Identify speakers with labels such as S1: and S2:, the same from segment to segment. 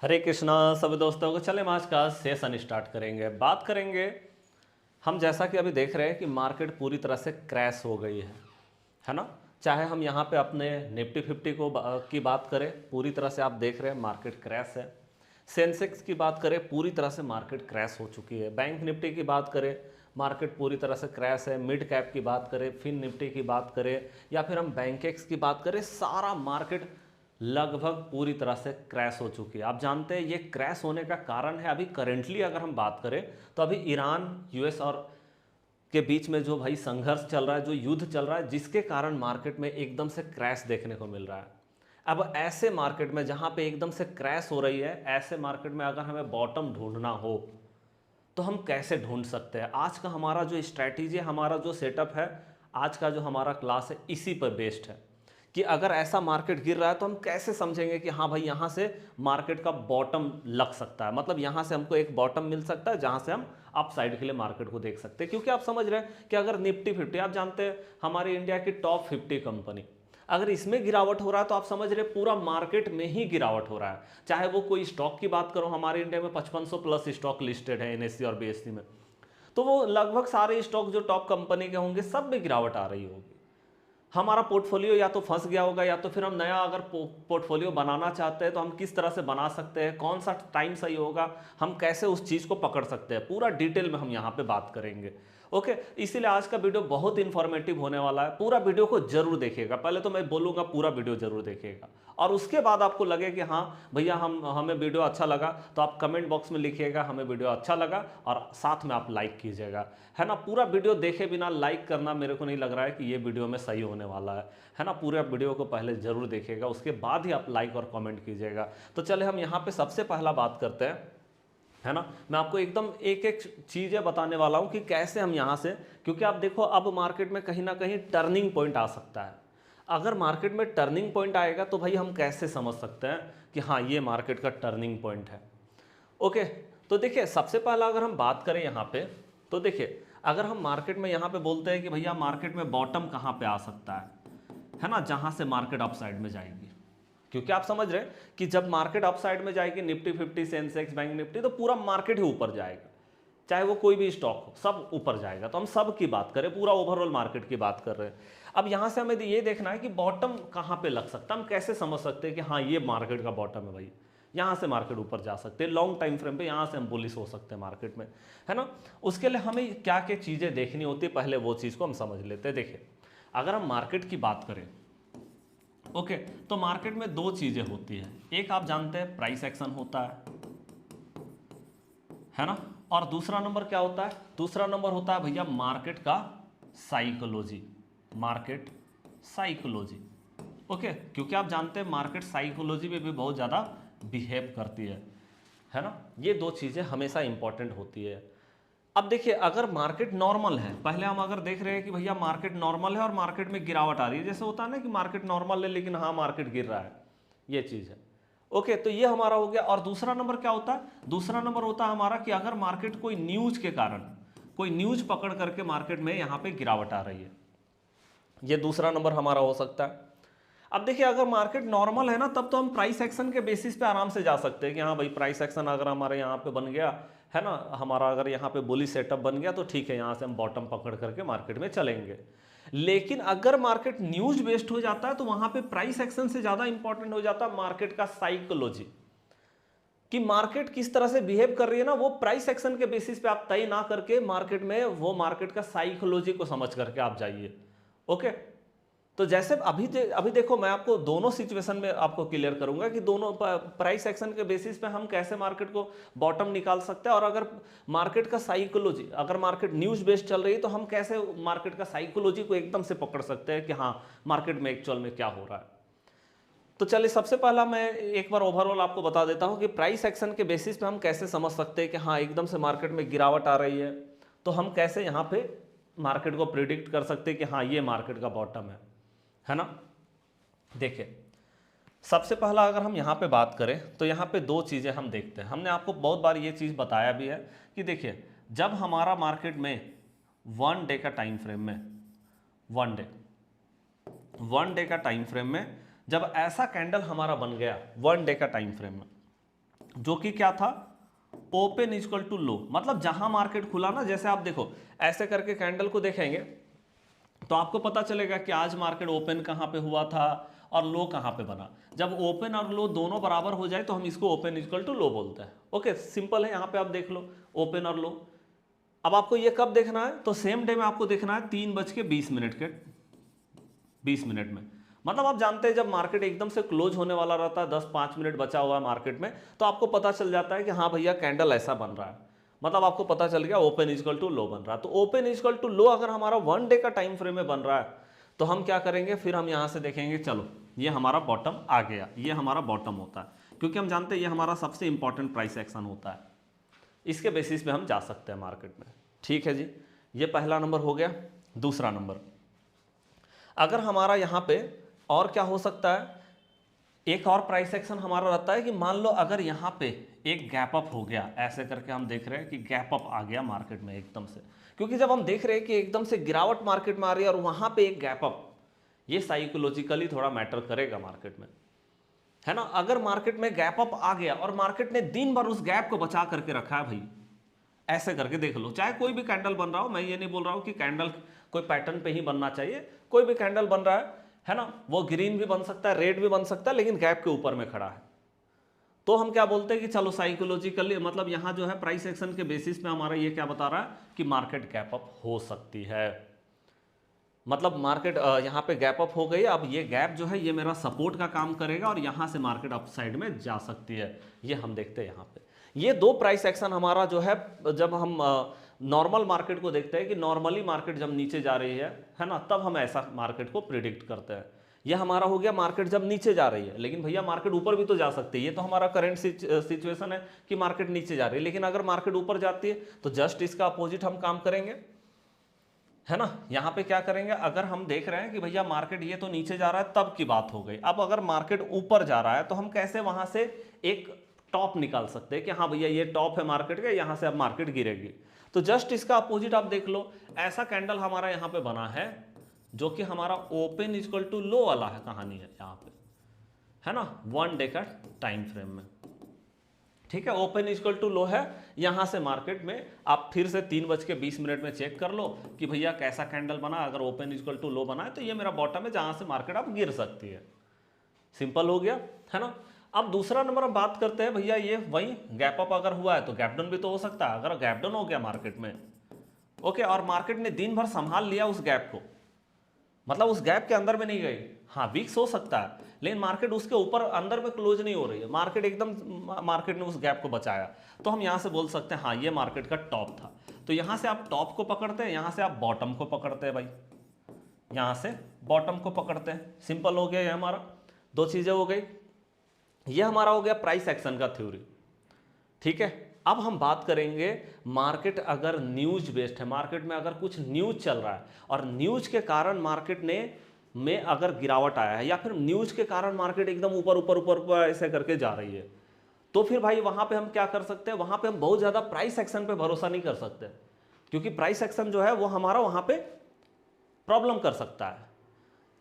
S1: हरे कृष्णा सभी दोस्तों को। चले हम आज का सेशन स्टार्ट करेंगे। बात करेंगे हम, जैसा कि अभी देख रहे हैं कि मार्केट पूरी तरह से क्रैश हो गई है ना। चाहे हम यहाँ पे अपने निफ्टी 50 की बात करें, पूरी तरह से आप देख रहे हैं मार्केट क्रैश है। सेंसेक्स की बात करें, पूरी तरह से मार्केट क्रैश हो चुकी है। बैंक निफ्टी की बात करें, मार्केट पूरी तरह से क्रैश है। मिड कैप की बात करें, फिन निफ्टी की बात करें, या फिर हम बैंकेक्स की बात करें, सारा मार्केट लगभग पूरी तरह से क्रैश हो चुकी है। आप जानते हैं ये क्रैश होने का कारण है, अभी करेंटली अगर हम बात करें तो अभी ईरान यूएस और के बीच में जो भाई संघर्ष चल रहा है, जो युद्ध चल रहा है, जिसके कारण मार्केट में एकदम से क्रैश देखने को मिल रहा है। अब ऐसे मार्केट में जहां पे एकदम से क्रैश हो रही है, ऐसे मार्केट में अगर हमें बॉटम ढूंढना हो तो हम कैसे ढूंढ सकते हैं? आज का हमारा जो स्ट्रैटेजी, हमारा जो सेटअप है, आज का जो हमारा क्लास है, इसी पर बेस्ड है कि अगर ऐसा मार्केट गिर रहा है तो हम कैसे समझेंगे कि हाँ भाई यहाँ से मार्केट का बॉटम लग सकता है। मतलब यहाँ से हमको एक बॉटम मिल सकता है जहाँ से हम अप साइड के लिए मार्केट को देख सकते हैं। क्योंकि आप समझ रहे हैं कि अगर निफ्टी 50, आप जानते हैं हमारी इंडिया की टॉप 50 कंपनी, अगर इसमें गिरावट हो रहा है तो आप समझ रहे पूरा मार्केट में ही गिरावट हो रहा है। चाहे वो कोई स्टॉक की बात करो, हमारे इंडिया में 5500 प्लस स्टॉक लिस्टेड है एनएससी और बीएससी में, तो वो लगभग सारे स्टॉक जो टॉप कंपनी के होंगे सब में गिरावट आ रही होगी। हमारा पोर्टफोलियो या तो फंस गया होगा, या तो फिर हम नया अगर पोर्टफोलियो बनाना चाहते हैं तो हम किस तरह से बना सकते हैं, कौन सा टाइम सही होगा, हम कैसे उस चीज़ को पकड़ सकते हैं, पूरा डिटेल में हम यहाँ पे बात करेंगे। ओके, इसीलिए आज का वीडियो बहुत इन्फॉर्मेटिव होने वाला है। पूरा वीडियो को जरूर देखिएगा। पहले तो मैं बोलूँगा पूरा वीडियो जरूर देखिएगा, और उसके बाद आपको लगे कि हाँ भैया हमें वीडियो अच्छा लगा, तो आप कमेंट बॉक्स में लिखिएगा हमें वीडियो अच्छा लगा, और साथ में आप लाइक कीजिएगा, है ना। पूरा वीडियो देखे बिना लाइक करना मेरे को नहीं लग रहा है कि ये वीडियो में सही होने वाला है ना। पूरे वीडियो को पहले जरूर देखिएगा, उसके बाद ही आप लाइक और कमेंट कीजिएगा। तो चले हम यहाँ पे सबसे पहला बात करते हैं, है ना। मैं आपको एकदम एक एक चीज़ें बताने वाला हूँ कि कैसे हम यहाँ से, क्योंकि आप देखो अब मार्केट में कहीं ना कहीं टर्निंग पॉइंट आ सकता है। अगर मार्केट में टर्निंग पॉइंट आएगा तो भाई हम कैसे समझ सकते हैं कि हाँ ये मार्केट का टर्निंग पॉइंट है। ओके, तो देखिए सबसे पहला अगर हम बात करें यहाँ पे, तो देखिए अगर हम मार्केट में यहाँ पे बोलते हैं कि भैया मार्केट में बॉटम कहाँ पे आ सकता है ना, जहाँ से मार्केट अपसाइड में जाएगी। क्योंकि आप समझ रहे हैं कि जब मार्केट अपसाइड में जाएगी, निफ्टी 50, सेंसेक्स, बैंक निफ्टी, तो पूरा मार्केट ही ऊपर जाएगा, चाहे वो कोई भी स्टॉक हो, सब ऊपर जाएगा। तो हम सब की बात करें, पूरा ओवरऑल मार्केट की बात कर रहे हैं। अब यहां से हमें ये देखना है कि बॉटम कहां पे लग सकता है, हम कैसे समझ सकते हैं कि हाँ ये मार्केट का बॉटम है भाई, यहां से मार्केट ऊपर जा सकते हैं। लॉन्ग टाइम फ्रेम पे यहां से हम बुलिश हो सकते हैं मार्केट में, है ना। उसके लिए हमें क्या क्या चीजें देखनी होती है, पहले वो चीज को हम समझ लेते हैं। देखिए अगर हम मार्केट की बात करें, ओके, तो मार्केट में दो चीजें होती है। एक आप जानते हैं प्राइस एक्शन होता है ना, और दूसरा नंबर क्या होता है? दूसरा नंबर होता है भैया मार्केट का साइकोलॉजी, मार्केट साइकोलॉजी। ओके, क्योंकि आप जानते हैं मार्केट साइकोलॉजी में भी बहुत ज़्यादा बिहेव करती है ना। ये दो चीज़ें हमेशा इंपॉर्टेंट होती है। अब देखिए अगर मार्केट नॉर्मल है, पहले हम अगर देख रहे हैं कि भैया मार्केट नॉर्मल है और मार्केट में गिरावट आ रही है, जैसे होता है ना कि मार्केट नॉर्मल है लेकिन हाँ मार्केट गिर रहा है, ये चीज़ है। ओके, तो ये हमारा हो गया। और दूसरा नंबर क्या होता है? दूसरा नंबर होता है हमारा कि अगर मार्केट कोई न्यूज के कारण, कोई न्यूज पकड़ करके मार्केट में यहाँ पे गिरावट आ रही है, ये दूसरा नंबर हमारा हो सकता है। अब देखिए अगर मार्केट नॉर्मल है ना, तब तो हम प्राइस एक्शन के बेसिस पे आराम से जा सकते हैं कि हाँ भाई प्राइस एक्शन अगर हमारे यहाँ पे बन गया है ना, हमारा अगर यहाँ पे बुलिश सेटअप बन गया तो ठीक है, यहाँ से हम बॉटम पकड़ करके मार्केट में चलेंगे। लेकिन अगर मार्केट न्यूज बेस्ड हो जाता है तो वहां पे प्राइस एक्शन से ज्यादा इंपॉर्टेंट हो जाता है मार्केट का साइकोलॉजी, कि मार्केट किस तरह से बिहेव कर रही है ना, वो प्राइस एक्शन के बेसिस पे आप तय ना करके मार्केट में वो मार्केट का साइकोलॉजी को समझ करके आप जाइए। ओके, तो जैसे अभी देखो मैं आपको दोनों सिचुएशन में आपको क्लियर करूंगा कि दोनों प्राइस एक्शन के बेसिस पे हम कैसे मार्केट को बॉटम निकाल सकते हैं, और अगर मार्केट का साइकोलॉजी, अगर मार्केट न्यूज बेस्ड चल रही है तो हम कैसे मार्केट का साइकोलॉजी को एकदम से पकड़ सकते हैं कि हाँ मार्केट में एक्चुअल में क्या हो रहा है। तो चलिए सबसे पहला मैं एक बार ओवरऑल आपको बता देता हूं कि प्राइस एक्शन के बेसिस पे हम कैसे समझ सकते हैं कि हाँ एकदम से मार्केट में गिरावट आ रही है, तो हम कैसे यहाँ पे मार्केट को प्रिडिक्ट कर सकते हैं कि हाँ ये मार्केट का बॉटम है ना। देखिए सबसे पहला अगर हम यहाँ पे बात करें तो यहाँ पे दो चीज़ें हम देखते हैं। हमने आपको बहुत बार ये चीज़ बताया भी है कि देखिए जब हमारा मार्केट में वन डे का टाइम फ्रेम में, वन डे का टाइम फ्रेम में जब ऐसा कैंडल हमारा बन गया वन डे का टाइम फ्रेम में, जो कि क्या था, ओपन इक्वल टू लो, मतलब जहां मार्केट खुला ना, जैसे आप देखो ऐसे करके कैंडल को देखेंगे तो आपको पता चलेगा कि आज मार्केट ओपन कहां पे हुआ था और लो कहां पे बना। जब ओपन और लो दोनों बराबर हो जाए तो हम इसको ओपन इक्वल टू लो बोलते हैं। ओके, सिंपल है, यहां पे आप देख लो ओपन और लो। अब आपको ये कब देखना है, तो सेम डे में आपको देखना है 3:20 के 20 मिनट में। मतलब आप जानते हैं जब मार्केट एकदम से क्लोज होने वाला रहता है, 10-5 मिनट बचा हुआ है मार्केट में, तो आपको पता चल जाता है कि हाँ भैया कैंडल ऐसा बन रहा है, मतलब आपको पता चल गया ओपन इक्वल टू लो बन रहा है। तो ओपन इक्वल टू लो अगर हमारा 1 डे का टाइम फ्रेम में बन रहा है तो हम क्या करेंगे, फिर हम यहां से देखेंगे चलो ये हमारा बॉटम आ गया, ये हमारा बॉटम होता है, क्योंकि हम जानते हैं ये हमारा सबसे इंपॉर्टेंट प्राइस एक्शन होता है, इसके बेसिस पे हम जा सकते हैं मार्केट में। ठीक है जी, ये पहला नंबर हो गया। दूसरा नंबर, अगर हमारा यहाँ पे और क्या हो सकता है, एक और प्राइस एक्शन हमारा रहता है कि मान लो अगर यहाँ पे एक गैप अप हो गया, ऐसे करके हम देख रहे हैं कि गैप अप आ गया मार्केट में एकदम से, क्योंकि जब हम देख रहे हैं कि एकदम से गिरावट मार्केट में आ रही है और वहां पे एक गैप अप, ये साइकोलॉजिकली थोड़ा मैटर करेगा मार्केट में, है ना। अगर मार्केट में गैप अप आ गया और मार्केट ने दिन भर उस गैप को बचा करके रखा है भाई, ऐसे करके देख लो, चाहे कोई भी कैंडल बन रहा हो, मैं ये नहीं बोल रहा हूं कि कैंडल कोई पैटर्न पे ही बनना चाहिए, कोई भी कैंडल बन रहा है ना, वो ग्रीन भी बन सकता है, रेड भी बन सकता है, लेकिन गैप के ऊपर में खड़ा है, तो हम क्या बोलते हैं कि चलो साइकोलॉजिकली, मतलब यहां जो है प्राइस एक्शन के बेसिस पे हमारा ये क्या बता रहा है कि मार्केट गैप अप हो सकती है, मतलब मार्केट यहाँ पे गैप अप हो गई, अब ये गैप जो है ये मेरा सपोर्ट का काम करेगा और यहाँ से मार्केट अप साइड में जा सकती है, ये हम देखते हैं यहाँ पे। ये दो प्राइस एक्शन हमारा जो है, जब हम नॉर्मल मार्केट को देखते हैं कि नॉर्मली मार्केट जब नीचे जा रही है ना, तब हम ऐसा मार्केट को प्रिडिक्ट करते हैं। ये हमारा हो गया मार्केट जब नीचे जा रही है, लेकिन भैया मार्केट ऊपर भी तो जा सकती है, ये तो हमारा करंट सिचुएशन है कि मार्केट नीचे जा रही है, लेकिन अगर मार्केट ऊपर जाती है तो जस्ट इसका अपोजिट हम काम करेंगे, है ना। यहां पे क्या करेंगे, अगर हम देख रहे हैं कि भैया मार्केट ये तो नीचे जा रहा है तब की बात हो गई, अब अगर मार्केट ऊपर जा रहा है तो हम कैसे वहां से एक टॉप निकाल सकते हैं कि हाँ भैया ये टॉप है मार्केट का, यहां से अब मार्केट गिरेगी। तो जस्ट इसका अपोजिट आप देख लो, ऐसा कैंडल हमारा यहां पे बना है जो कि हमारा ओपन इक्वल टू लो वाला है, कहानी है यहाँ पे, है ना, 1 डे का टाइम फ्रेम में। ठीक है, ओपन इक्वल टू लो है, यहां से मार्केट में आप फिर से 3:20 में चेक कर लो कि भैया कैसा कैंडल बना, अगर ओपन इक्वल टू लो बना है तो ये मेरा बॉटम है जहां से मार्केट आप गिर सकती है। सिंपल हो गया, है ना। अब दूसरा नंबर हम बात करते हैं, भैया ये वही गैप अप अगर हुआ है तो गैप डाउन भी तो हो सकता है। अगर गैप डाउन हो गया मार्केट में, ओके, और मार्केट ने दिन भर संभाल लिया उस गैप को, मतलब उस गैप के अंदर में नहीं गई, हाँ वीक्स हो सकता है, लेकिन मार्केट उसके ऊपर अंदर में क्लोज नहीं हो रही है, मार्केट एकदम, मार्केट ने उस गैप को बचाया, तो हम यहां से बोल सकते हैं हाँ ये मार्केट का टॉप था। तो यहां से आप टॉप को पकड़ते हैं, यहां से आप बॉटम को पकड़ते हैं भाई, यहां से बॉटम को पकड़ते हैं। सिंपल हो गया, ये हमारा दो चीजें हो गई, ये हमारा हो गया प्राइस एक्शन का थ्योरी। ठीक है, अब हम बात करेंगे मार्केट अगर न्यूज बेस्ड है, मार्केट में अगर कुछ न्यूज चल रहा है और न्यूज के कारण मार्केट में अगर गिरावट आया है, या फिर न्यूज के कारण मार्केट एकदम ऊपर ऊपर ऊपर ऊपर ऐसे करके जा रही है, तो फिर भाई वहां पे हम क्या कर सकते हैं, वहां पे हम बहुत ज्यादा प्राइस एक्शन पे भरोसा नहीं कर सकते, क्योंकि प्राइस एक्शन जो है वो हमारा वहां पे प्रॉब्लम कर सकता है।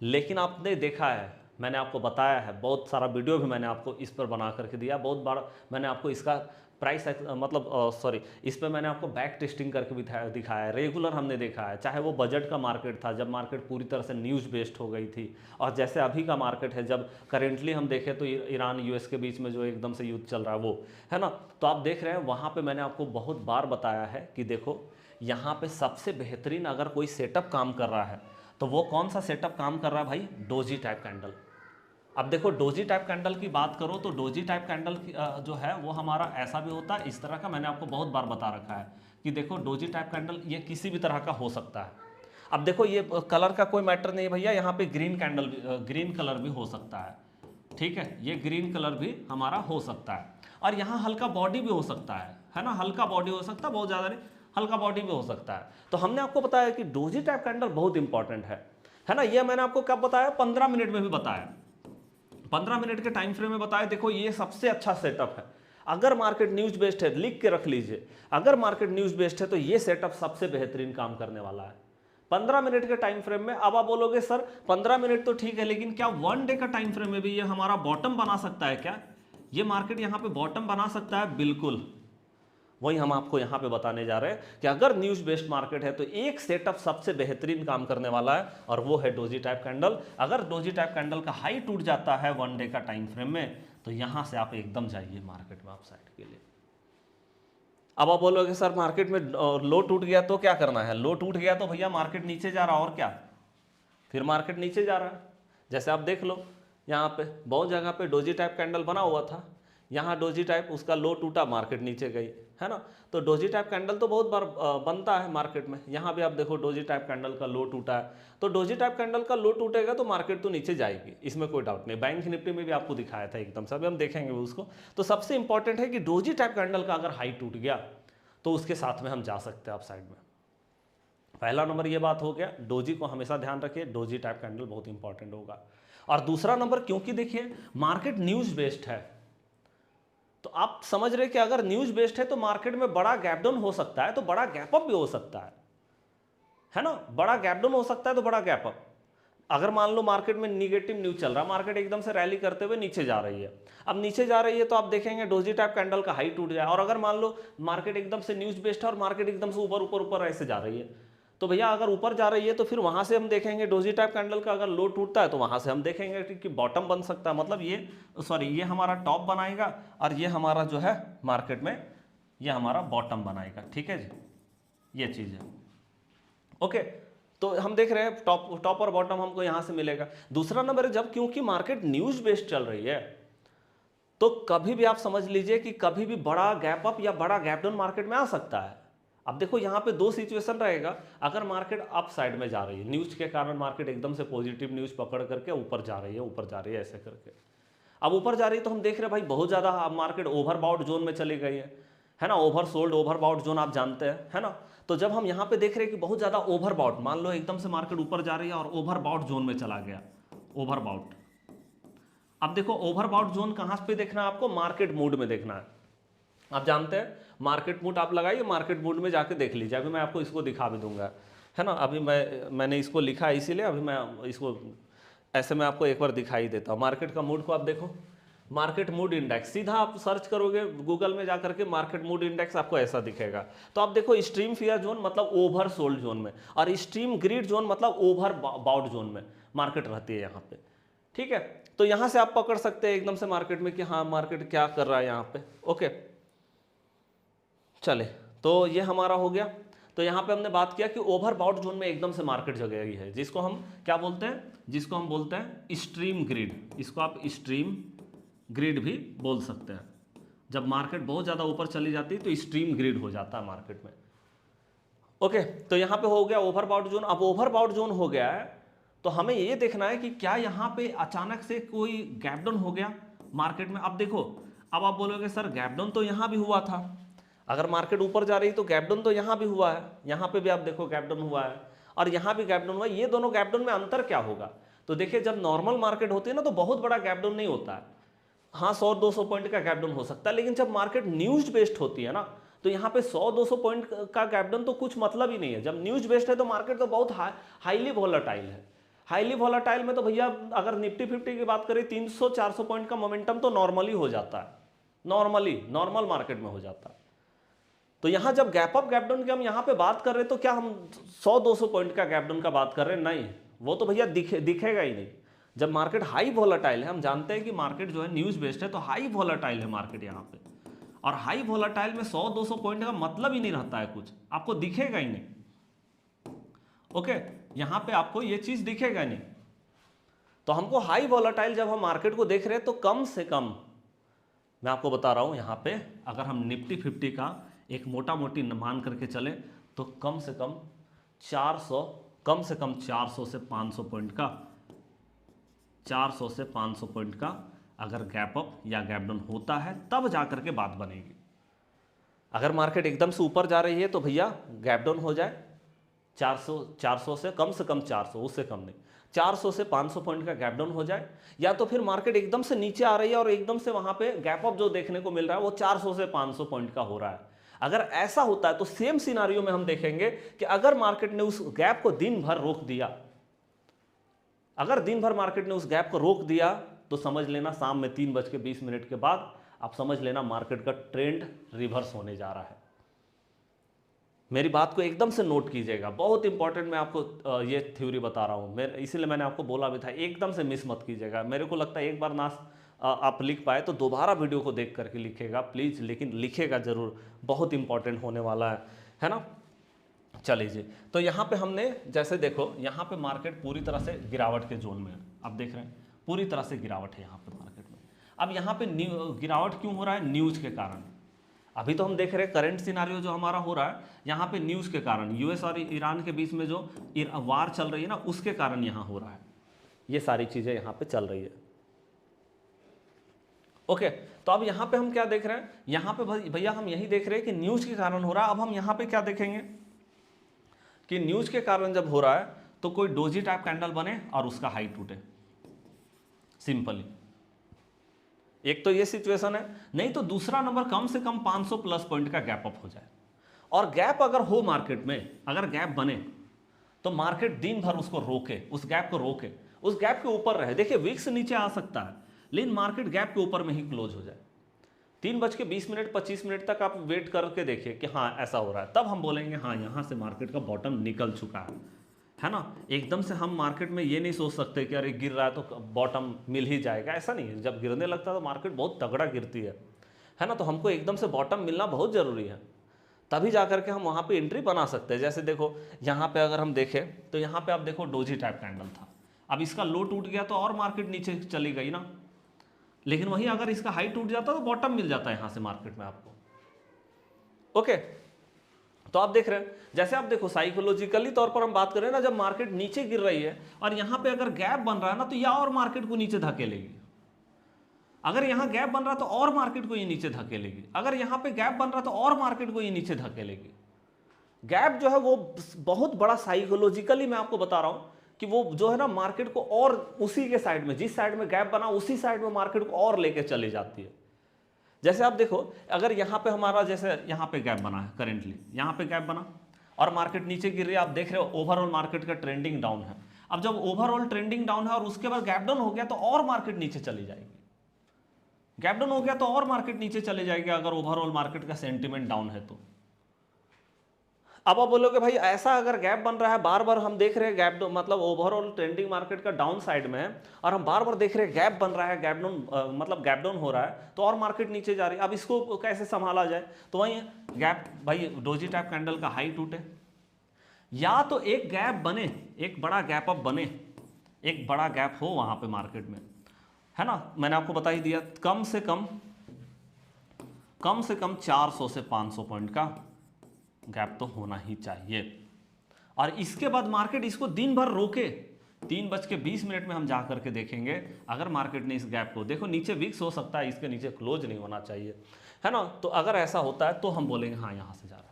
S1: लेकिन आपने देखा है, मैंने आपको बताया है, बहुत सारा वीडियो भी मैंने आपको इस पर बना करके दिया, बहुत बार मैंने आपको इसका प्राइस मतलब इस पर मैंने आपको बैक टेस्टिंग करके भी दिखाया है, रेगुलर हमने देखा है, चाहे वो बजट का मार्केट था जब मार्केट पूरी तरह से न्यूज़ बेस्ड हो गई थी, और जैसे अभी का मार्केट है जब करेंटली हम देखें तो ईरान यूएस के बीच में जो एकदम से युद्ध चल रहा है वो, है ना। तो आप देख रहे हैं वहाँ पर मैंने आपको बहुत बार बताया है कि देखो यहाँ पर सबसे बेहतरीन अगर कोई सेटअप काम कर रहा है तो वो कौन सा सेटअप काम कर रहा है भाई, डोजी टाइप कैंडल। अब देखो डोजी टाइप कैंडल की बात करो तो डोजी टाइप कैंडल जो है वो हमारा ऐसा भी होता है, इस तरह का मैंने आपको बहुत बार बता रखा है कि देखो डोजी टाइप कैंडल ये किसी भी तरह का हो सकता है। अब देखो ये कलर का कोई मैटर नहीं है भैया, यहाँ पे ग्रीन कैंडल ग्रीन कलर भी हो सकता है, ठीक है, ये ग्रीन कलर भी हमारा हो सकता है, और यहाँ हल्का बॉडी भी हो सकता है ना, हल्का बॉडी हो सकता है, बहुत ज़्यादा नहीं, हल्का बॉडी भी हो सकता है। तो हमने आपको बताया कि डोजी टाइप कैंडल बहुत इंपॉर्टेंट है ना। ये मैंने आपको कब बताया, 15 मिनट में भी बताया, 15 मिनट के टाइम फ्रेम में बताया। देखो ये सबसे अच्छा सेटअप है, अगर मार्केट न्यूज बेस्ड है, लिख के रख लीजिए, अगर मार्केट न्यूज बेस्ड है तो ये सेटअप सबसे बेहतरीन काम करने वाला है 15 मिनट के टाइम फ्रेम में। अब आप बोलोगे सर 15 मिनट तो ठीक है, लेकिन क्या 1 डे का टाइम फ्रेम में भी ये हमारा बॉटम बना सकता है क्या? ये मार्केट यहाँ पे बॉटम बना सकता है, बिल्कुल। वही हम आपको यहाँ पे बताने जा रहे हैं कि अगर न्यूज बेस्ड मार्केट है तो एक सेटअप सबसे बेहतरीन काम करने वाला है, और वो है डोजी टाइप कैंडल। अगर डोजी टाइप कैंडल का हाई टूट जाता है 1 डे का टाइम फ्रेम में, तो यहाँ से आप एकदम जाइए मार्केट में अपसाइड के लिए। अब आप बोलोगे सर मार्केट में लो टूट गया तो क्या करना है? लो टूट गया तो भैया मार्केट नीचे जा रहा, और क्या, फिर मार्केट नीचे जा रहा है। जैसे आप देख लो, यहाँ पे बहुत जगह पे डोजी टाइप कैंडल बना हुआ था, यहाँ डोजी टाइप उसका लो टूटा, मार्केट नीचे गई, है ना। तो डोजी टाइप कैंडल तो बहुत बार बनता है मार्केट में। यहाँ भी आप देखो डोजी टाइप कैंडल का लो टूटा है, तो डोजी टाइप कैंडल का लो टूटेगा तो मार्केट तो नीचे जाएगी, इसमें कोई डाउट नहीं। बैंक निफ्टी में भी आपको दिखाया था एकदम से, अभी हम देखेंगे उसको। तो सबसे इंपॉर्टेंट है कि डोजी टाइप कैंडल का अगर हाई टूट गया तो उसके साथ में हम जा सकते हैं अप साइड में। पहला नंबर ये बात हो गया, डोजी को हमेशा ध्यान रखिए, डोजी टाइप कैंडल बहुत इंपॉर्टेंट होगा। और दूसरा नंबर, क्योंकि देखिए मार्केट न्यूज बेस्ड है, तो आप समझ रहे कि अगर न्यूज बेस्ड है तो मार्केट में बड़ा गैप डाउन हो सकता है, तो बड़ा गैप अप भी हो सकता है ना। बड़ा गैप डाउन हो सकता है तो बड़ा गैप अप। अगर मान लो मार्केट में निगेटिव न्यूज चल रहा है, मार्केट एकदम से रैली करते हुए नीचे जा रही है, अब नीचे जा रही है तो आप देखेंगे डोजी टाइप कैंडल का हाई टूट जाए। और अगर मान लो मार्केट एकदम से न्यूज बेस्ड है और मार्केट एकदम से ऊपर ऊपर ऊपर ऐसे जा रही है, तो भैया अगर ऊपर जा रही है तो फिर वहां से हम देखेंगे डोजी टाइप कैंडल का अगर लो टूटता है तो वहां से हम देखेंगे कि बॉटम बन सकता है। मतलब ये हमारा टॉप बनाएगा और ये हमारा जो है मार्केट में ये हमारा बॉटम बनाएगा, ठीक है जी, ये चीज है। ओके, तो हम देख रहे हैं टॉप और बॉटम हमको यहां से मिलेगा। दूसरा नंबर है, जब क्योंकि मार्केट न्यूज बेस्ड चल रही है तो कभी भी आप समझ लीजिए कि कभी भी बड़ा गैप अप या बड़ा गैप डाउन मार्केट में आ सकता है। अब देखो यहाँ पे दो सिचुएशन रहेगा, अगर मार्केट अप साइड में जा रही है, न्यूज के कारण मार्केट एकदम से पॉजिटिव न्यूज पकड़ करके ऊपर जा रही है ऐसे करके। अब ऊपर जा रही है तो हम देख रहे हैं भाई बहुत ज्यादा मार्केट ओवरबाउट जोन में चली गई है ना। ओवरसोल्ड ओवरबाउट जोन आप जानते हैं, है ना। तो जब हम यहाँ पे देख रहे हैं कि बहुत ज्यादा ओवरबाउट, मान लो एकदम से मार्केट ऊपर जा रही है और ओवरबाउट जोन में चला गया, ओवरबाउट। अब देखो ओवरबाउट जोन कहां पे देखना है आपको? मार्केट मूड में देखना है। आप जानते हैं मार्केट मूड आप लगाइए, मार्केट मूड में जाके देख लीजिए। अभी मैं आपको इसको दिखा भी दूंगा, है ना। अभी मैंने इसको लिखा है इसीलिए अभी मैं इसको ऐसे मैं आपको एक बार दिखाई देता हूँ। मार्केट का मूड को आप देखो, मार्केट मूड इंडेक्स, सीधा आप सर्च करोगे गूगल में जाकर के मार्केट मूड इंडेक्स, आपको ऐसा दिखेगा। तो आप देखो स्ट्रीम फियर जोन मतलब ओवर सोल्ड जोन में, और स्ट्रीम ग्रीड जोन मतलब ओवर बाउट जोन में मार्केट रहती है यहाँ पे, ठीक है। तो यहाँ से आप पकड़ सकते हैं एकदम से मार्केट में कि हाँ मार्केट क्या कर रहा है यहाँ पे। ओके चले, तो ये हमारा हो गया। तो यहाँ पे हमने बात किया कि ओवरबाउट जोन में एकदम से मार्केट जगह गई है, जिसको हम क्या बोलते हैं? जिसको हम बोलते हैं स्ट्रीम ग्रिड। इसको आप स्ट्रीम ग्रिड भी बोल सकते हैं। जब मार्केट बहुत ज़्यादा ऊपर चली जाती है तो स्ट्रीम ग्रिड हो जाता है मार्केट में। ओके, तो यहाँ पे हो गया ओवरबाउट जोन। अब ओवरबाउट जोन हो गया है तो हमें ये देखना है कि क्या यहाँ पे अचानक से कोई गैप डाउन हो गया मार्केट में। अब देखो, अब आप बोलोगे सर गैप डाउन तो यहाँ भी हुआ था, अगर मार्केट ऊपर जा रही तो गैप डाउन तो यहाँ भी हुआ है, यहाँ पे भी आप देखो गैप डाउन हुआ है और यहाँ भी गैप डाउन हुआ है। ये दोनों गैप डाउन में अंतर क्या होगा? तो देखिए जब नॉर्मल मार्केट होती है ना तो बहुत बड़ा गैप डाउन नहीं होता है, हाँ 100-200 पॉइंट का गैप डाउन हो सकता है। लेकिन जब मार्केट न्यूज बेस्ड होती है ना तो यहाँ पे 100-200 पॉइंट का गैप डाउन तो कुछ मतलब ही नहीं है। जब न्यूज बेस्ड है तो मार्केट तो बहुत हाईली वॉलेटाइल है। हाईली वॉलेटाइल में तो भैया अगर निफ्टी 50 की बात करें 300-400 पॉइंट का मोमेंटम तो नॉर्मली हो जाता है, नॉर्मल मार्केट में हो जाता है। तो यहां जब गैप अप गैप डाउन की हम यहां पे बात कर रहे हैं तो क्या हम 100-200 पॉइंट का गैप डाउन का बात कर रहे हैं? नहीं, वो तो भैया दिखेगा ही नहीं। जब मार्केट हाई वॉलेटाइल है, हम जानते हैं कि मार्केट जो है न्यूज बेस्ड है तो हाई वॉलेटाइल है मार्केट यहाँ पे, और हाई वॉलेटाइल में 100-200 पॉइंट का मतलब ही नहीं रहता है, कुछ आपको दिखेगा ही नहीं। ओके, यहाँ पे आपको ये चीज दिखेगा नहीं। तो हमको हाई वॉलेटाइल जब हम मार्केट को देख रहे हैं तो कम से कम मैं आपको बता रहा हूं यहाँ पे अगर हम निफ्टी 50 का एक मोटा मोटी मान करके चले तो कम से कम 400 से 500 पॉइंट का 400 से 500 पॉइंट का अगर गैप अप या गैप डाउन होता है तब जाकर के बात बनेगी। अगर मार्केट एकदम से ऊपर जा रही है तो भैया गैप डाउन हो जाए 400 से कम 400, उससे कम नहीं, 400 से 500 पॉइंट का गैप डाउन हो जाए, या तो फिर मार्केट एकदम से नीचे आ रही है और एकदम से वहां पे गैप अप जो देखने को मिल रहा है वो 400 से 500 पॉइंट का हो रहा है। अगर ऐसा होता है तो सेम सिनारियो में हम देखेंगे कि अगर मार्केट ने उस गैप को दिन भर रोक दिया, अगर दिन भर मार्केट ने उस गैप को रोक दिया तो समझ लेना शाम में 3:20 के बाद आप समझ लेना मार्केट का ट्रेंड रिवर्स होने जा रहा है। मेरी बात को एकदम से नोट कीजिएगा, बहुत इंपॉर्टेंट मैं आपको ये थ्योरी बता रहा हूँ, मैं इसीलिए मैंने आपको बोला भी था एकदम से मिस मत कीजिएगा। मेरे को लगता है एक बार ना आप लिख पाए तो दोबारा वीडियो को देख करके लिखेगा प्लीज़, लेकिन लिखेगा ज़रूर, बहुत इंपॉर्टेंट होने वाला है ना। चलिए जी, तो यहाँ पे हमने जैसे देखो यहाँ पे मार्केट पूरी तरह से गिरावट के जोन में है, आप देख रहे हैं पूरी तरह से गिरावट है यहाँ पे मार्केट में। अब यहाँ पे गिरावट क्यों हो रहा है? न्यूज़ के कारण। अभी तो हम देख रहे हैं करंट सिनारियो जो हमारा हो रहा है यहाँ पे न्यूज़ के कारण, यूएस और ईरान के बीच में जो वार चल रही है ना, उसके कारण यहाँ हो रहा है, ये सारी चीज़ें यहाँ पे चल रही है। ओके, तो अब यहाँ पे हम क्या देख रहे हैं? यहाँ पे भैया हम यही देख रहे हैं कि न्यूज़ के कारण हो रहा है। अब हम यहाँ पे क्या देखेंगे कि न्यूज़ के कारण जब हो रहा है तो कोई डोजी टाइप कैंडल बने और उसका हाई टूटे, सिंपली। एक तो ये सिचुएशन है, नहीं तो दूसरा नंबर कम से कम 500 प्लस पॉइंट का गैप अप हो जाए। और गैप अगर हो मार्केट में, अगर गैप बने तो मार्केट दिन भर उसको रोके, उस गैप को रोके, उस गैप के ऊपर रहे। देखिए विक्स नीचे आ सकता है लेकिन मार्केट गैप के ऊपर में ही क्लोज हो जाए। 3:20 25 मिनट तक आप वेट करके देखिए कि हाँ ऐसा हो रहा है, तब हम बोलेंगे हाँ यहाँ से मार्केट का बॉटम निकल चुका है ना। एकदम से हम मार्केट में ये नहीं सोच सकते कि अरे गिर रहा है तो बॉटम मिल ही जाएगा, ऐसा नहीं है। जब गिरने लगता है तो मार्केट बहुत तगड़ा गिरती है ना, तो हमको एकदम से बॉटम मिलना बहुत ज़रूरी है, तभी जा करके हम वहाँ पे एंट्री बना सकते हैं। जैसे देखो यहाँ पे अगर हम देखें तो यहाँ पे आप देखो डोजी टाइप कैंडल था, अब इसका लो टूट गया तो और मार्केट नीचे चली गई ना, लेकिन वहीं अगर इसका हाई टूट जाता तो बॉटम मिल जाता है यहाँ से मार्केट में आपको। ओके, तो आप देख रहे हैं, जैसे आप देखो साइकोलॉजिकली तौर पर हम बात करें ना, जब मार्केट नीचे गिर रही है और यहाँ पे अगर गैप बन रहा है ना तो यह और मार्केट को नीचे धकेलेगी। अगर यहाँ गैप बन रहा तो और मार्केट को ये नीचे धकेलेगी, अगर यहाँ पे गैप बन रहा तो और मार्केट को ये नीचे धकेलेगी। गैप जो है वो बहुत बड़ा साइकोलॉजिकली मैं आपको बता रहा हूँ कि वो जो है ना मार्केट को और उसी के साइड में, जिस साइड में गैप बना उसी साइड में मार्केट को और लेके चली जाती है। जैसे आप देखो अगर यहाँ पे हमारा जैसे यहाँ पे गैप बना है, करेंटली यहाँ पे गैप बना और मार्केट नीचे गिर रही है, आप देख रहे हो ओवरऑल मार्केट का ट्रेंडिंग डाउन है। अब जब ओवरऑल ट्रेंडिंग डाउन है और उसके बाद गैप डाउन हो गया तो और मार्केट नीचे चली जाएगी, गैप डाउन हो गया तो और मार्केट नीचे चले जाएगी अगर ओवरऑल मार्केट का सेंटीमेंट डाउन है तो। अब आप बोलोगे भाई ऐसा अगर गैप बन रहा है, बार बार हम देख रहे हैं गैप मतलब ओवरऑल ट्रेंडिंग मार्केट का डाउन साइड में है और हम बार बार देख रहे हैं गैप बन रहा है, गैप डाउन मतलब गैप डाउन हो रहा है तो और मार्केट नीचे जा रही है, अब इसको कैसे संभाला जाए? तो वही गैप, भाई डोजी टाइप कैंडल का हाई टूटे, या तो एक गैप बने, एक बड़ा गैप अप बने, एक बड़ा गैप हो वहां पे मार्केट में, है ना। मैंने आपको बता ही दिया कम से कम 400 से 500 पॉइंट का गैप तो होना ही चाहिए। और इसके बाद मार्केट इसको दिन भर रोके, 3:20 में हम जा करके देखेंगे अगर मार्केट ने इस गैप को, देखो नीचे विक्स हो सकता है, इसके नीचे क्लोज नहीं होना चाहिए, है ना। तो अगर ऐसा होता है तो हम बोलेंगे हाँ यहाँ से जा रहा है।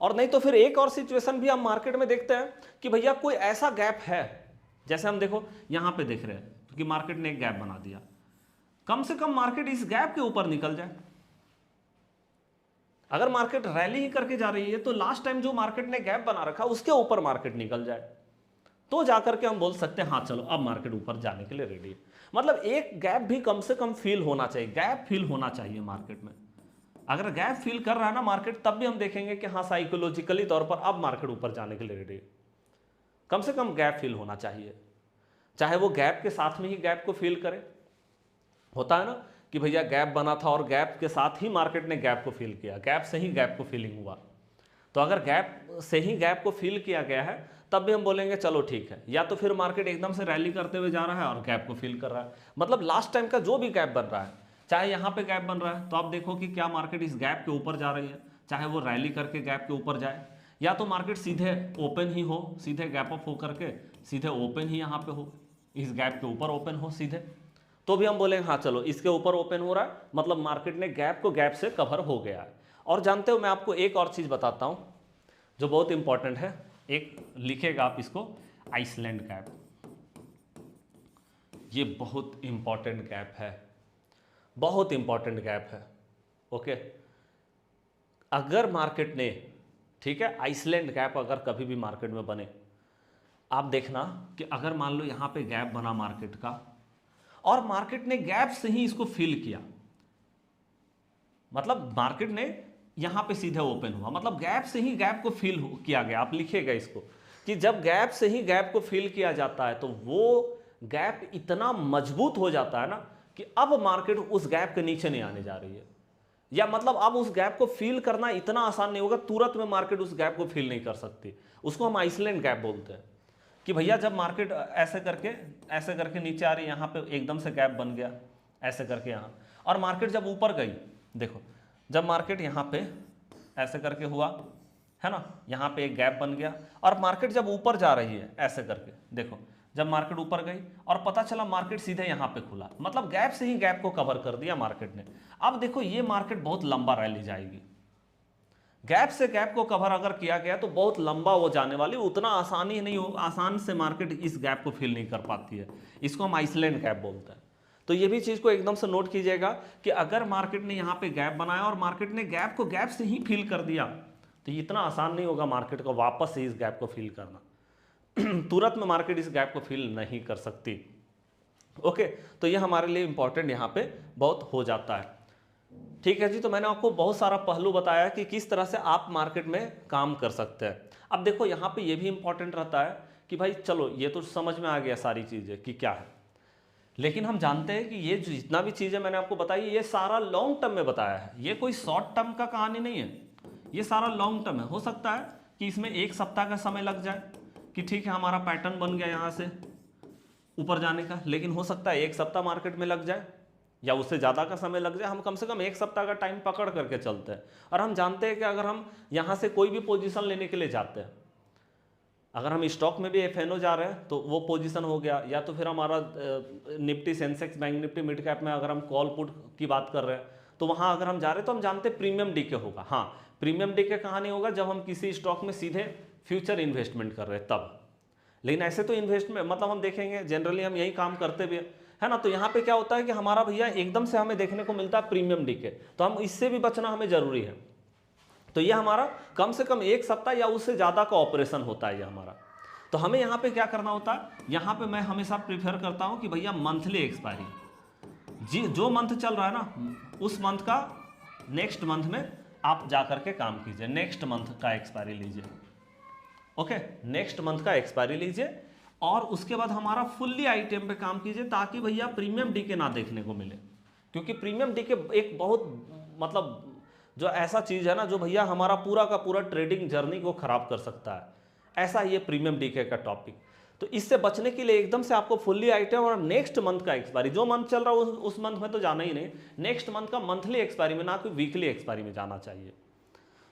S1: और नहीं तो फिर एक और सिचुएशन भी हम मार्केट में देखते हैं कि भैया कोई ऐसा गैप है, जैसे हम देखो यहाँ पे देख रहे हैं कि मार्केट ने एक गैप बना दिया, कम से कम मार्केट इस गैप के ऊपर निकल जाए। अगर मार्केट रैली ही करके जा रही है तो लास्ट टाइम जो मार्केट ने गैप बना रखा उसके ऊपर मार्केट निकल जाए, तो जाकर के हम बोल सकते हैं हाँ चलो अब मार्केट ऊपर जाने के लिए रेडी है। मतलब एक गैप भी कम से कम फील होना चाहिए, गैप फील होना चाहिए मार्केट में। अगर गैप फील कर रहा है ना मार्केट, तब भी हम देखेंगे कि हाँ साइकोलॉजिकली तौर पर अब मार्केट ऊपर जाने के लिए रेडी है। कम से कम गैप फील होना चाहिए, चाहे वो गैप के साथ में ही गैप को फील करे। होता है ना कि भैया गैप बना था और गैप के साथ ही मार्केट ने गैप को फील किया, गैप से ही गैप को फीलिंग हुआ। तो अगर गैप से ही गैप को फील किया गया है तब भी हम बोलेंगे चलो ठीक है। या तो फिर मार्केट एकदम से रैली करते हुए जा रहा है और गैप को फील कर रहा है, मतलब लास्ट टाइम का जो भी गैप बन रहा है, चाहे यहाँ पे गैप बन रहा है तो आप देखो कि क्या मार्केट इस गैप के ऊपर जा रही है, चाहे वो रैली करके गैप के ऊपर जाए, या तो मार्केट सीधे ओपन ही हो, सीधे गैप अप हो करके सीधे ओपन ही यहाँ पे हो, इस गैप के ऊपर ओपन हो सीधे, तो भी हम बोलेंगे हाँ चलो इसके ऊपर ओपन हो रहा है, मतलब मार्केट ने गैप को गैप से कवर हो गया है। और जानते हो मैं आपको एक और चीज़ बताता हूँ जो बहुत इंपॉर्टेंट है, एक लिखेगा आप इसको, आइसलैंड गैप। ये बहुत इंपॉर्टेंट गैप है, बहुत इंपॉर्टेंट गैप है। ओके, अगर मार्केट ने, ठीक है, आइसलैंड गैप अगर कभी भी मार्केट में बने, आप देखना कि अगर मान लो यहाँ पे गैप बना मार्केट का और मार्केट ने गैप से ही इसको फिल किया, मतलब मार्केट ने यहाँ पे सीधे ओपन हुआ, मतलब गैप से ही गैप को फिल किया गया। आप लिखिएगा इसको कि जब गैप से ही गैप को फिल किया जाता है तो वो गैप इतना मजबूत हो जाता है ना कि अब मार्केट उस गैप के नीचे नहीं आने जा रही है, या मतलब अब उस गैप को फिल करना इतना आसान नहीं होगा, तुरंत में मार्केट उस गैप को फिल नहीं कर सकती। उसको हम आइसलैंड गैप बोलते हैं कि भैया जब मार्केट ऐसे करके नीचे आ रही है, यहाँ पे एकदम से गैप बन गया ऐसे करके यहाँ, और मार्केट जब ऊपर गई, देखो जब मार्केट यहाँ पे ऐसे करके हुआ है ना, यहाँ पे एक गैप बन गया, और मार्केट जब ऊपर जा रही है ऐसे करके, देखो जब मार्केट ऊपर गई और पता चला मार्केट सीधे यहाँ पे खुला, मतलब गैप से ही गैप को कवर कर दिया मार्केट ने। अब देखो ये मार्केट बहुत लंबा रैली जाएगी, गैप से गैप को कवर अगर किया गया तो बहुत लंबा वो जाने वाली, उतना आसानी नहीं हो, आसान से मार्केट इस गैप को फिल नहीं कर पाती है, इसको हम आइसलैंड गैप बोलते हैं। तो ये भी चीज़ को एकदम से नोट कीजिएगा कि अगर मार्केट ने यहाँ पे गैप बनाया और मार्केट ने गैप को गैप से ही फिल कर दिया तो ये इतना आसान नहीं होगा मार्केट को वापस से इस गैप को फिल करना। तुरंत में मार्केट इस गैप को फिल नहीं कर सकती। ओके, तो ये हमारे लिए इंपॉर्टेंट यहाँ पे बहुत हो जाता है। ठीक है जी, तो मैंने आपको बहुत सारा पहलू बताया कि किस तरह से आप मार्केट में काम कर सकते हैं। अब देखो यहाँ पे ये भी इंपॉर्टेंट रहता है कि भाई चलो ये तो समझ में आ गया सारी चीज़ें कि क्या है, लेकिन हम जानते हैं कि ये जितना भी चीज़ें मैंने आपको बताई ये सारा लॉन्ग टर्म में बताया है, ये कोई शॉर्ट टर्म का कहानी नहीं है, ये सारा लॉन्ग टर्म है। हो सकता है कि इसमें एक सप्ताह का समय लग जाए कि ठीक है हमारा पैटर्न बन गया यहाँ से ऊपर जाने का, लेकिन हो सकता है एक सप्ताह मार्केट में लग जाए या उससे ज़्यादा का समय लग जाए। हम कम से कम एक सप्ताह का टाइम पकड़ करके चलते हैं, और हम जानते हैं कि अगर हम यहाँ से कोई भी पोजीशन लेने के लिए जाते हैं, अगर हम स्टॉक में भी एफएनओ जा रहे हैं तो वो पोजीशन हो गया, या तो फिर हमारा Nifty Sensex bank Nifty mid cap में अगर हम कॉल पुट की बात कर रहे हैं तो वहाँ अगर हम जा रहे हैं तो हम जानते हैं प्रीमियम डीके होगा। हाँ, प्रीमियम डीके कहाँ नहीं होगा, जब हम किसी स्टॉक में सीधे फ्यूचर इन्वेस्टमेंट कर रहे हैं तब। लेकिन ऐसे तो इन्वेस्टमेंट मतलब हम देखेंगे जनरली हम यही काम करते भी है ना, तो यहाँ पे क्या होता है कि हमारा भैया एकदम से हमें देखने को मिलता है प्रीमियम डीके, तो हम इससे भी बचना हमें जरूरी है। तो ये हमारा कम से कम एक सप्ताह या उससे ज़्यादा का ऑपरेशन होता है ये हमारा। तो हमें यहाँ पे क्या करना होता है, यहाँ पे मैं हमेशा प्रीफर करता हूँ कि भैया मंथली एक्सपायरी, जी जो मंथ चल रहा है ना उस मंथ का नेक्स्ट मंथ में आप जा करके काम कीजिए, नेक्स्ट मंथ का एक्सपायरी लीजिए। ओके, नेक्स्ट मंथ का एक्सपायरी लीजिए और उसके बाद हमारा फुल्ली आइटम पे काम कीजिए ताकि भैया प्रीमियम डीके ना देखने को मिले, क्योंकि प्रीमियम डीके एक बहुत मतलब जो ऐसा चीज़ है ना जो भैया हमारा पूरा का पूरा ट्रेडिंग जर्नी को खराब कर सकता है, ऐसा ये प्रीमियम डीके का टॉपिक। तो इससे बचने के लिए एकदम से आपको फुल्ली आइटम और नेक्स्ट मंथ का एक्सपायरी, जो मंथ चल रहा है उस मंथ में तो जाना ही नहीं, नेक्स्ट मंथ का मंथली एक्सपायरी में, ना कि वीकली एक्सपायरी में जाना चाहिए।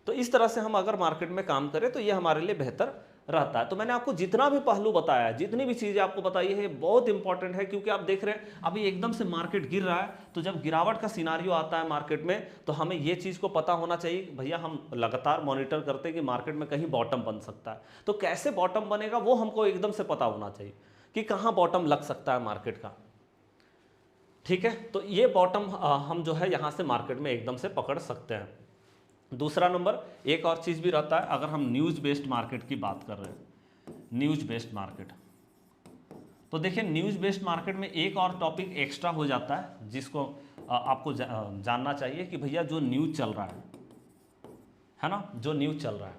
S1: तो इस तरह से हम अगर मार्केट में काम करें तो ये हमारे लिए बेहतर रहता है। तो मैंने आपको जितना भी पहलू बताया, जितनी भी चीज़ें आपको बताई है, बहुत इंपॉर्टेंट है, क्योंकि आप देख रहे हैं अभी एकदम से मार्केट गिर रहा है, तो जब गिरावट का सिनारियो आता है मार्केट में तो हमें ये चीज़ को पता होना चाहिए भैया हम लगातार मॉनिटर करते हैं कि मार्केट में कहीं बॉटम बन सकता है। तो कैसे बॉटम बनेगा वो हमको एकदम से पता होना चाहिए कि कहाँ बॉटम लग सकता है मार्केट का। ठीक है, तो ये बॉटम हम जो है यहाँ से मार्केट में एकदम से पकड़ सकते हैं। दूसरा नंबर एक और चीज़ भी रहता है, अगर हम न्यूज़ बेस्ड मार्केट की बात कर रहे हैं, न्यूज़ बेस्ड मार्केट, तो देखिए न्यूज़ बेस्ड मार्केट में एक और टॉपिक एक्स्ट्रा हो जाता है जिसको आपको जानना चाहिए कि भैया जो न्यूज़ चल रहा है ना, जो न्यूज़ चल रहा है,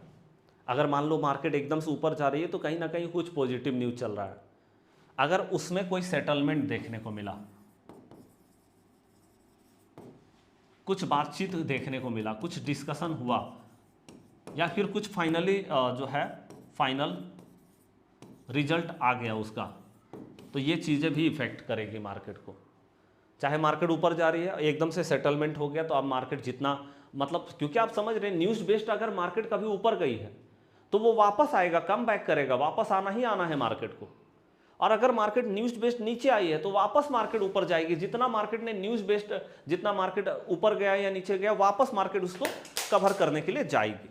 S1: अगर मान लो मार्केट एकदम से ऊपर जा रही है तो कहीं ना कहीं कुछ पॉजिटिव न्यूज़ चल रहा है, अगर उसमें कोई सेटलमेंट देखने को मिला, कुछ बातचीत देखने को मिला, कुछ डिस्कशन हुआ, या फिर कुछ फाइनली जो है फाइनल रिजल्ट आ गया उसका, तो ये चीज़ें भी इफेक्ट करेगी मार्केट को। चाहे मार्केट ऊपर जा रही है एकदम से सेटलमेंट हो गया तो अब मार्केट जितना मतलब, क्योंकि आप समझ रहे हैं न्यूज़ बेस्ड अगर मार्केट कभी ऊपर गई है तो वो वापस आएगा, कम बैक करेगा, वापस आना ही आना है मार्केट को। और अगर मार्केट न्यूज़ बेस्ड नीचे आई है तो वापस मार्केट ऊपर जाएगी, जितना मार्केट ने न्यूज़ बेस्ड, जितना मार्केट ऊपर गया या नीचे गया वापस मार्केट उसको कवर करने के लिए जाएगी।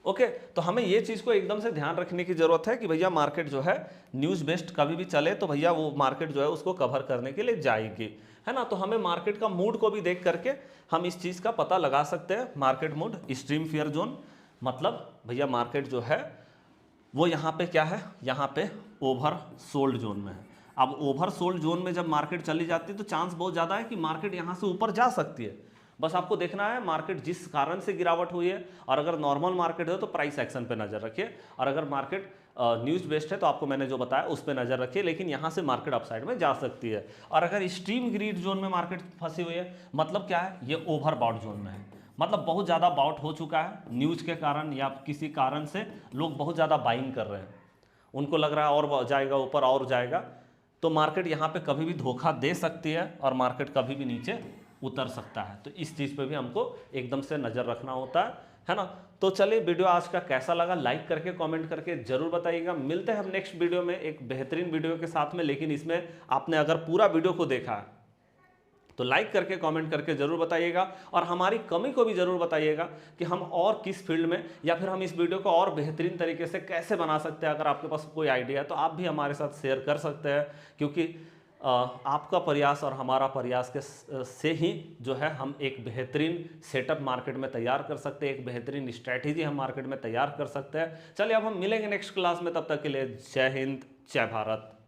S1: ओके, तो हमें ये चीज़ को एकदम से ध्यान रखने की जरूरत है कि भैया मार्केट जो है न्यूज़ बेस्ड कभी भी चले तो भैया वो मार्केट जो है उसको कवर करने के लिए जाएगी, है ना। तो हमें मार्केट का मूड को भी देख करके हम इस चीज़ का पता लगा सकते हैं। Market mood extreme fear zone, मतलब भैया मार्केट जो है वो यहाँ पे क्या है, यहाँ पे ओवर सोल्ड जोन में है। अब ओवर सोल्ड जोन में जब मार्केट चली जाती है तो चांस बहुत ज़्यादा है कि मार्केट यहाँ से ऊपर जा सकती है, बस आपको देखना है मार्केट जिस कारण से गिरावट हुई है, और अगर नॉर्मल मार्केट है तो प्राइस एक्शन पे नज़र रखिए, और अगर मार्केट न्यूज़ बेस्ड है तो आपको मैंने जो बताया उस पर नज़र रखिए, लेकिन यहाँ से मार्केट अपसाइड में जा सकती है। और अगर स्ट्रीम ग्रीड जोन में मार्केट फंसी हुई है, मतलब क्या है, ये ओवर बाउट जोन में है, मतलब बहुत ज़्यादा बाउट हो चुका है न्यूज़ के कारण या किसी कारण से लोग बहुत ज़्यादा बाइंग कर रहे हैं, उनको लग रहा है और जाएगा ऊपर और जाएगा, तो मार्केट यहाँ पे कभी भी धोखा दे सकती है और मार्केट कभी भी नीचे उतर सकता है। तो इस चीज़ पे भी हमको एकदम से नज़र रखना होता है ना। तो चलिए, वीडियो आज का कैसा लगा लाइक करके कमेंट करके ज़रूर बताइएगा। मिलते हैं हम नेक्स्ट वीडियो में एक बेहतरीन वीडियो के साथ में, लेकिन इसमें आपने अगर पूरा वीडियो को देखा है तो लाइक करके कमेंट करके ज़रूर बताइएगा, और हमारी कमी को भी ज़रूर बताइएगा कि हम और किस फील्ड में, या फिर हम इस वीडियो को और बेहतरीन तरीके से कैसे बना सकते हैं। अगर आपके पास कोई आइडिया है तो आप भी हमारे साथ शेयर कर सकते हैं, क्योंकि आपका प्रयास और हमारा प्रयास के से ही जो है हम एक बेहतरीन सेटअप मार्केट में तैयार कर सकते हैं, एक बेहतरीन स्ट्रैटेजी हम मार्केट में तैयार कर सकते हैं। चलिए, अब हम मिलेंगे नेक्स्ट क्लास में, तब तक के लिए जय हिंद, जय भारत।